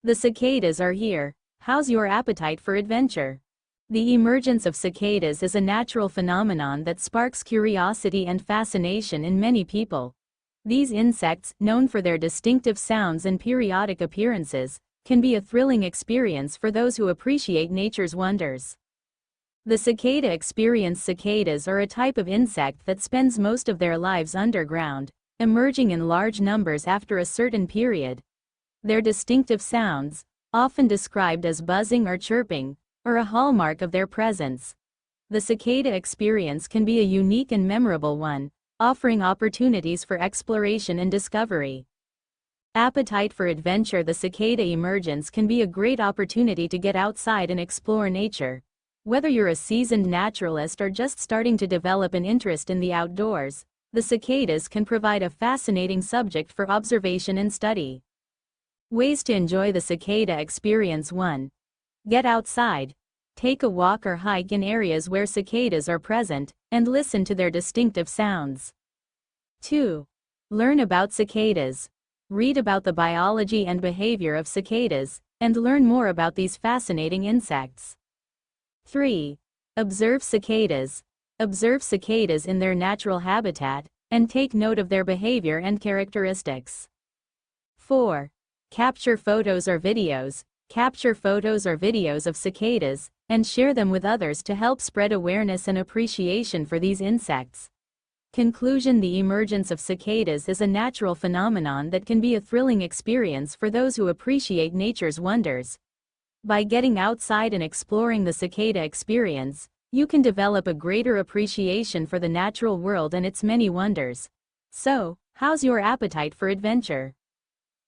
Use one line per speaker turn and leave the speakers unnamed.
The cicadas are here. How's your appetite for adventure? The emergence of cicadas is a natural phenomenon that sparks curiosity and fascination in many people. These insects, known for their distinctive sounds and periodic appearances, can be a thrilling experience for those who appreciate nature's wonders. The cicada experience. Cicadas are a type of insect that spends most of their lives underground, emerging in large numbers after a certain period. Their distinctive sounds, often described as buzzing or chirping, are a hallmark of their presence. The cicada experience can be a unique and memorable one, offering opportunities for exploration and discovery. Appetite for adventure. The cicada emergence can be a great opportunity to get outside and explore nature. Whether you're a seasoned naturalist or just starting to develop an interest in the outdoors, the cicadas can provide a fascinating subject for observation and study. Ways to enjoy the cicada experience. 1. Get outside. Take a walk or hike in areas where cicadas are present, and listen to their distinctive sounds. 2. Learn about cicadas. Read about the biology and behavior of cicadas, and learn more about these fascinating insects. 3. Observe cicadas. Observe cicadas in their natural habitat, and take note of their behavior and characteristics. 4. Capture photos or videos. Capture photos or videos of cicadas, and share them with others to help spread awareness and appreciation for these insects. Conclusion. The emergence of cicadas is a natural phenomenon that can be a thrilling experience for those who appreciate nature's wonders. By getting outside and exploring the cicada experience, you can develop a greater appreciation for the natural world and its many wonders. So, how's your appetite for adventure?